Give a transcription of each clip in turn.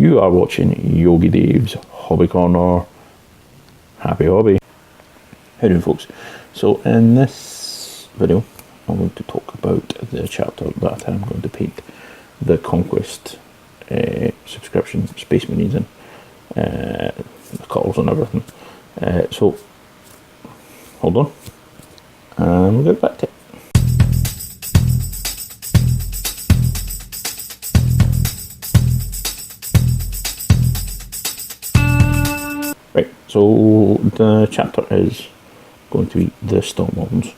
You are watching Yogi Dave's Hobby Corner. Happy hobby. How do folks? So in this video I'm going to talk about the chapter that I'm going to paint the Conquest subscription Space Marines in, the colours and everything. So hold on and we'll get back to it. Right, so the chapter is going to be the Storm Wardens.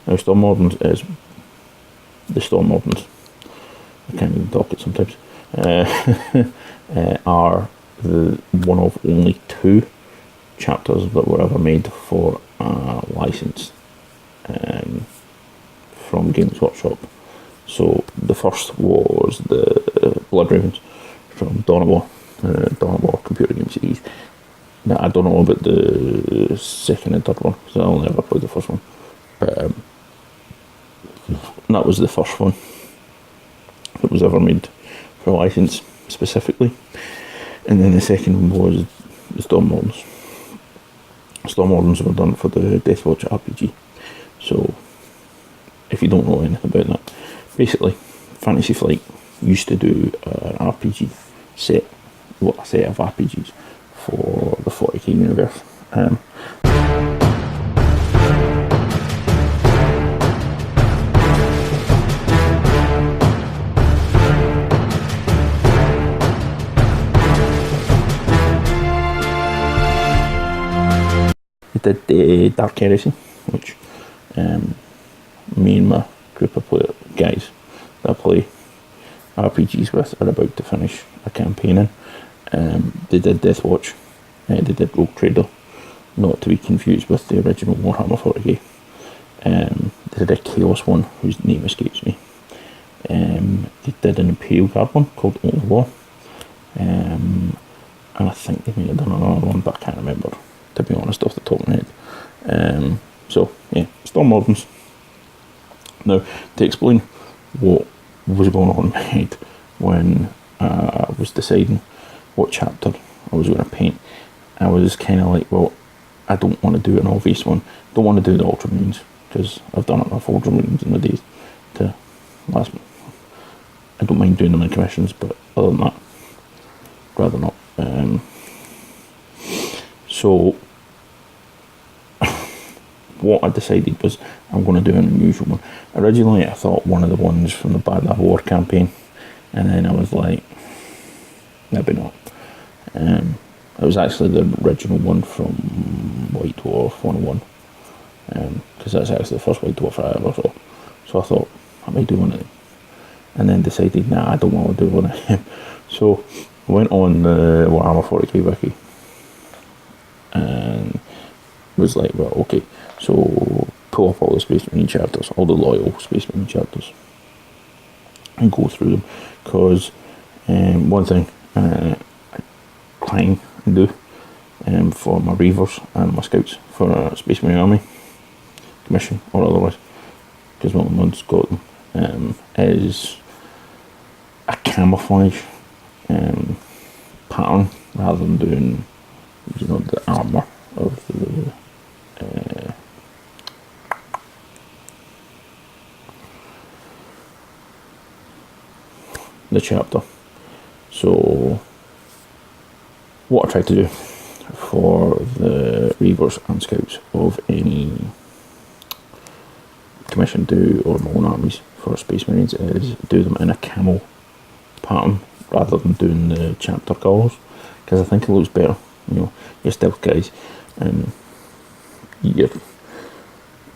Now, Storm Wardens is the Storm Wardens. I can't even talk it sometimes. Are one of only two chapters that were ever made for a license from Games Workshop. So the first was the Blood Ravens from Dawn of War computer game series. Now, I don't know about the second and third one because I only ever played the first one. But that was the first one that was ever made for a license specifically. And then the second one was the Storm Wardens. Storm Wardens were done for the Deathwatch RPG. So if you don't know anything about that, basically Fantasy Flight used to do an RPG set, a set of RPGs for the 40k universe. It did the Dark Heresy, which me and my group of guys that I play RPGs with are about to finish a campaign in. They did Deathwatch, they did Rogue Trader, not to be confused with the original Warhammer 40k. They did a Chaos one, whose name escapes me. They did an Imperial Guard one called Only War, and I think they may have done another one, but I can't remember, to be honest, off the top of my head. So yeah, Storm Wardens. Now, to explain what was going on in my head when I was deciding what chapter I was going to paint, I was kind of like, well, I don't want to do an obvious one. Don't want to do the Ultramarines because I've done enough Ultramarines in the days to last me. I don't mind doing them in commissions, but other than that, rather not. So what I decided was I'm going to do an unusual one. Originally I thought one of the ones from the Bad War campaign, and then I was like, maybe not. It was actually the original one from White Dwarf 101, because that's actually the first White Dwarf I ever saw. So I thought I might do one of them, and then decided, nah, I don't want to do one of them. So I went on the Warhammer 40k wiki and was like, well, okay, so pull up all the Space Marine chapters, all the loyal Space Marine chapters, and go through them. Because one thing I try and do for my Reavers and my Scouts for a Space Marine Army commission or otherwise, because my mum's got them, is a camouflage pattern rather than doing, you know, the armour of the chapter. So what I try to do for the Reavers and Scouts of any commission do or my own armies for Space Marines is do them in a camo pattern rather than doing the chapter colours, because I think it looks better. You know, your stealth guys and your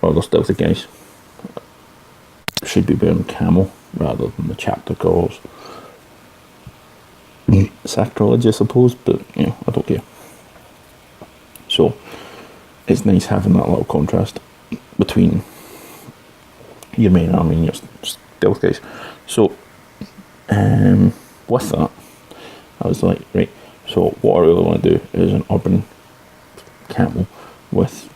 other stealthy guys should be wearing camo rather than the chapter colours. Sacrilege, I suppose, but you know, I don't care. So it's nice having that little contrast between your main army and your stealth guys. So with that, I was like, right, so what I really want to do is an urban camo with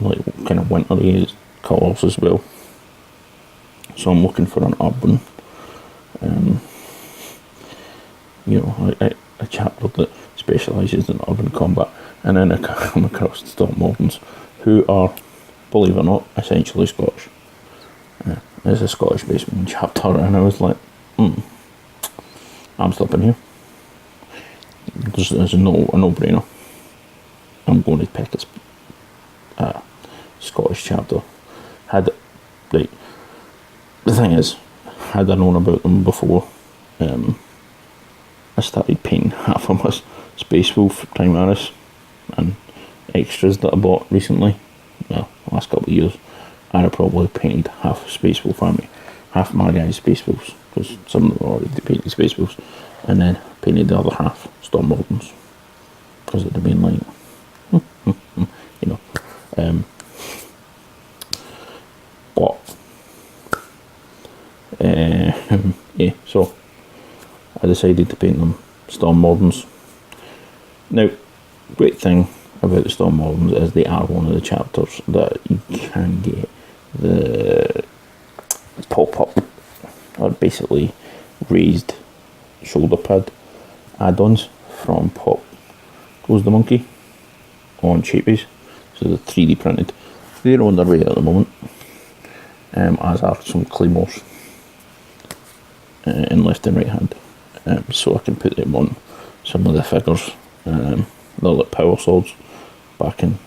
like kind of wintry colours as well. So I'm looking for an urban, a chapter that specialises in urban combat, and then I come across the Storm Moderns, who are, believe it or not, essentially Scottish. There's a Scottish-based one chapter, and I was like, I'm stopping here. There's a no-brainer. I'm going to pick a Scottish chapter. The thing is, had I known about them before, I started painting half of my Space Wolf Primaris and extras that I bought recently, well, last couple of years. I'd have probably painted half Space Wolf Army, half my guys' Space Wolves, because some of them already painted Space Wolves, and then painted the other half Storm Moderns, because it'd have been like, but yeah, so I decided to paint them Storm Moderns. Now, great thing about the Storm Moderns is they are one of the chapters that you can get the pop-up, or basically raised shoulder pad add-ons from Pop Goes the Monkey on Shapeways. So they're 3D printed. They're on their way at the moment, as are some claymores in left and right hand. So I can put them on some of the figures. They're like power swords back in,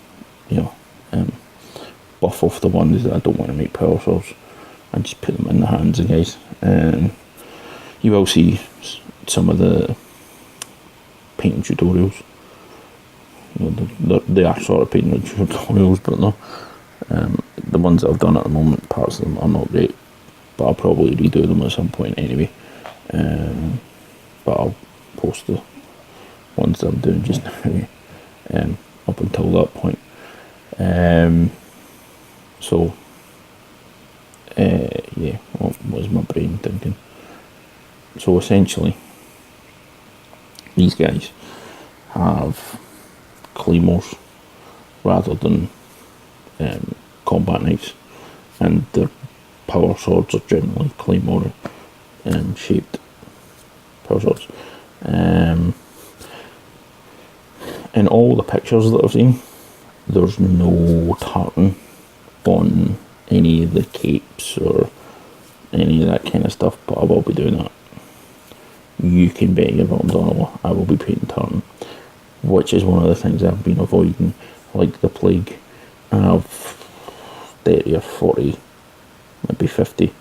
buff off the ones that I don't want to make power swords and just put them in the hands of guys. You will see some of the painting tutorials. They are sort of painting tutorials, but no. The ones that I've done at the moment, parts of them are not great, but I'll probably redo them at some point anyway. But I'll post the ones that I'm doing just now up until that point. What was my brain thinking? So essentially, these guys have claymores rather than combat knives, and their power swords are generally claymore shaped power swords. In all the pictures that I've seen, there's no tartan on any of the capes or any of that kind of stuff, but I will be doing that. You can bet your bottom dollar I will be painting tartan, which is one of the things I've been avoiding like the plague. I have 30 or 40, maybe 50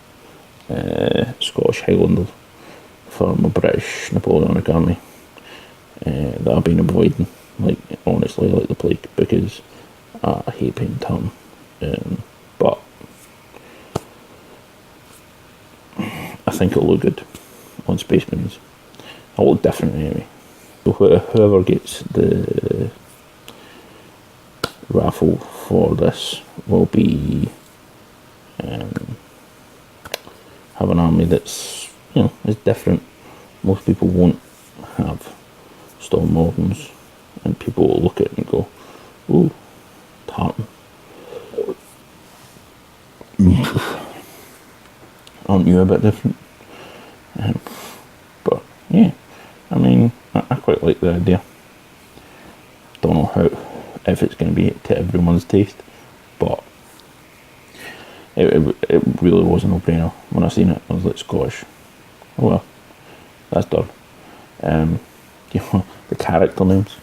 Scottish Highlanders for my British Napoleonic army that I've been avoiding, like honestly, like the plague, because I hate painting tartan. But I think it'll look good on Space Marines. It'll look different anyway. So whoever gets the raffle for this will be have an army that's is different. Most people won't have Storm Moderns, and people will look at it and go, "Ooh, tartan." Aren't you a bit different? But yeah, I mean, I quite like the idea. Don't know if it's going to be to everyone's taste, but it really was a no-brainer. When I seen it, I was like, Scottish. Oh well, that's done. The character names.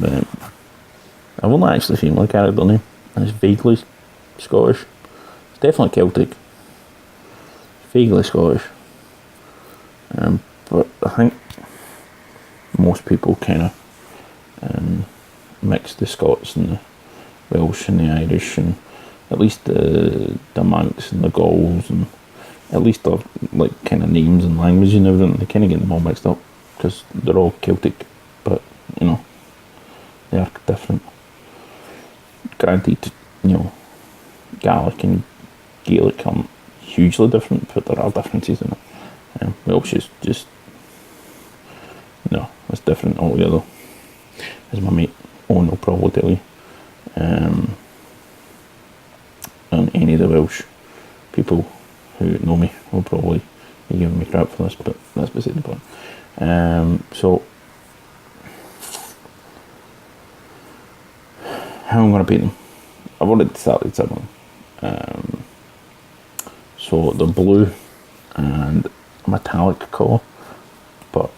I've only actually seen one character name, and it's vaguely Scottish. It's definitely Celtic. Vaguely Scottish. But I think most people kind of mix the Scots and the Welsh and the Irish, and at least the Manx and the Gauls, and at least the like kind of names and language and everything. They kind of get them all mixed up because they're all Celtic, but they are different. Granted, Gaelic and Gaelic aren't hugely different, but there are differences in it. Welsh is just it's different altogether, as my mate Owen will probably tell you. and any of the Welsh people who know me will probably be giving me crap for this, but that's beside the point. So how I'm going to paint them, I've already started some of them. So the blue and metallic colour, but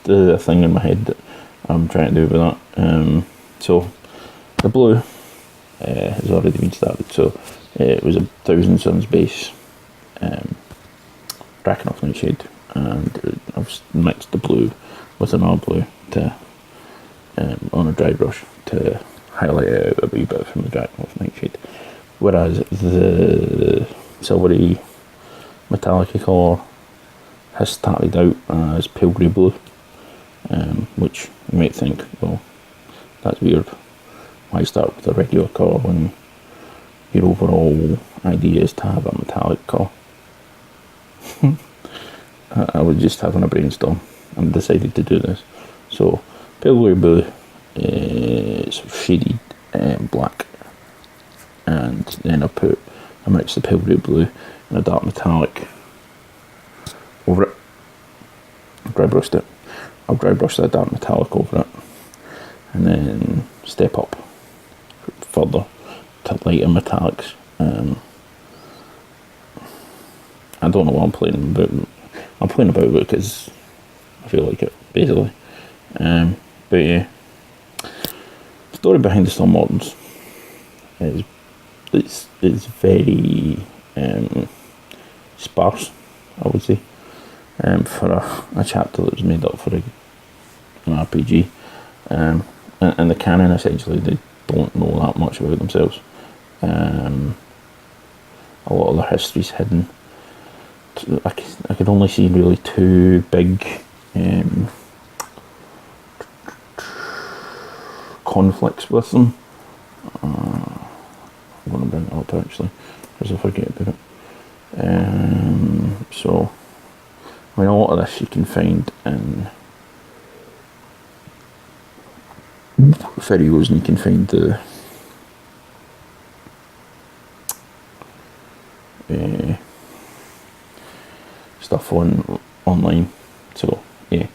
the thing in my head that I'm trying to do with that. So the blue has already been started. So it was a Thousand Suns base, Drakenhof Nightshade, and I've mixed the blue with another blue to on a dry brush to highlight it out a wee bit from the Drakenhof Nightshade. Whereas the silvery metallic colour has started out as pale grey blue, which you might think, well, that's weird. Why start with a regular colour when your overall idea is to have a metallic colour? I was just having a brainstorm and decided to do this. So pale grey blue, sort of shaded black, and then I mixed the pale grey blue and a dark metallic over it. Dry brushed it. I'll dry brush that dark metallic over it, and then step up further to lighter metallics. I don't know what I'm playing about. I'm playing about it because I feel like it, basically. But yeah, the story behind the Storm Moderns is very sparse, I would say, for a chapter that was made up for an RPG. And the canon, essentially, they don't know that much about themselves. A lot of their history's hidden. I could only see really two big conflicts with them. I'm going to bring it up actually, because I forget about it. So, I mean, a lot of this you can find in videos, and you can find the stuff online. So yeah,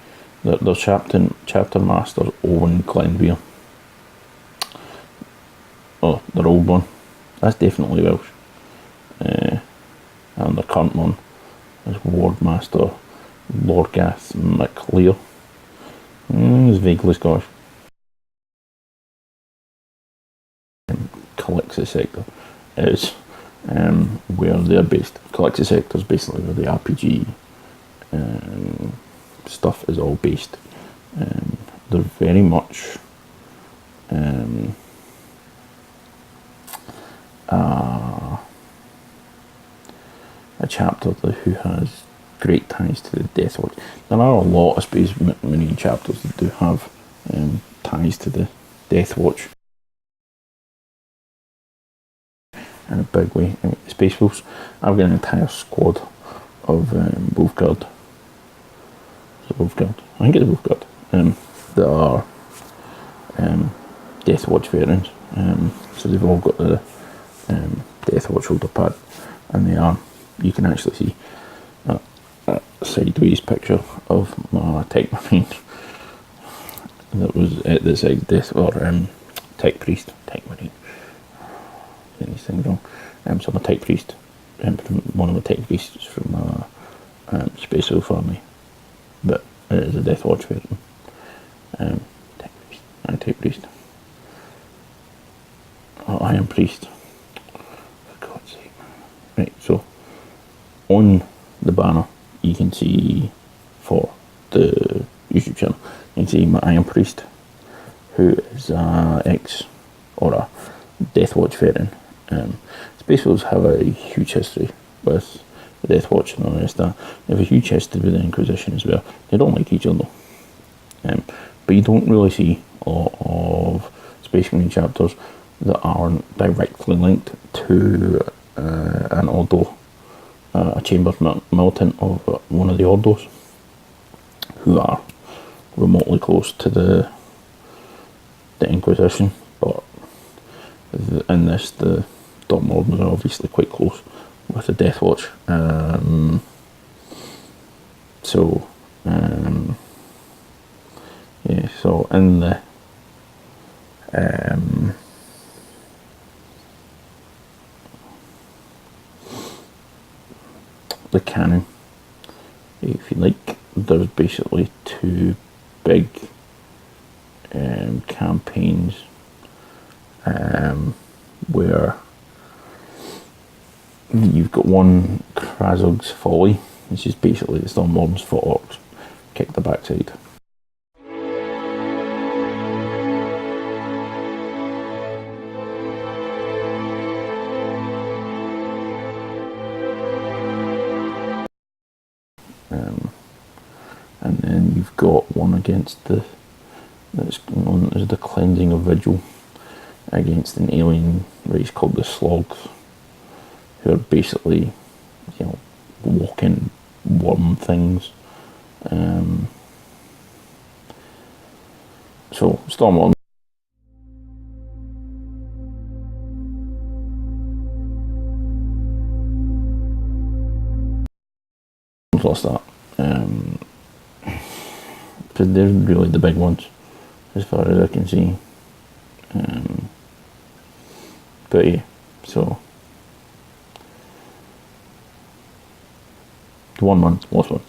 there's chapter master Owen Glenveer. Oh, their old one, that's definitely Welsh. And the current one is Ward Master Lorgath MacLear. It's vaguely Scottish. Calixia sector is where they're based. Calixia sector is basically where the RPG stuff is all based. They're very much a chapter who has great ties to the Death Watch. There are a lot of Space Marine chapters that do have ties to the Death Watch in a big way. I mean, Space Wolves, I've got an entire squad of Wolfguard. Is it Wolfguard? I think it's Wolfguard. That are Death Watch veterans. So they've all got the Death Watch shoulder pad, and they are. You can actually see a sideways picture of my Tech Marine that was at the side Death, or Tech Priest, Tech Marine. Getting these things wrong. So I'm a Tech Priest, one of the Tech Priests from Space Wolf Army, but it is a Death Watch veteran. Tech Priest, Tech Priest. Oh, Iron Priest. For God's sake. Right, so on the banner you can see for the YouTube channel, you can see my Iron Priest, who is ex or a Death Watch veteran. Space Wolves have a huge history with the Death Watch and all the rest of that. They have a huge history with the Inquisition as well. They don't like each other. But you don't really see a lot of Space Marine chapters that aren't directly linked to an Ordo, a chamber militant of one of the Ordos, who are remotely close to the Inquisition, but in this, the Dark Mordens are obviously quite close with the Death Watch. Yeah, so in the canon, if you like, there's basically two big campaigns where you've got one, Krazog's Folly, which is basically the Storm Lords fought orcs, kick the backside. And then you've got one against that's known as the Cleansing of Vigil, against an alien race called the Slogs, who are basically, walking worm things. So Stormlord. Lost that. Because they're really the big ones, as far as I can see. But yeah, so 1 month, lost one.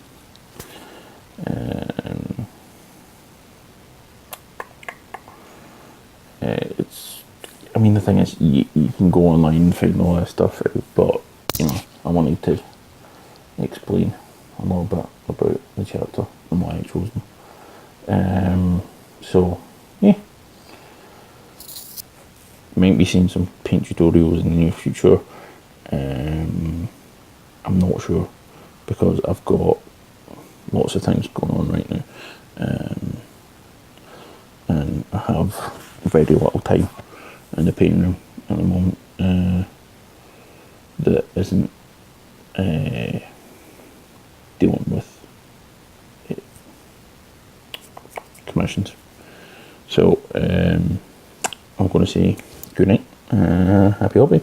The thing is, you can go online and find all that stuff out, but I wanted to explain a little bit about the chapter and why I chose them. So yeah, might be seeing some paint tutorials in the near future. I'm not sure, because I've got lots of things going on right now, and I have very little time in the painting room at the moment that isn't dealing with commissions. So I'm going to say good night, happy hobby.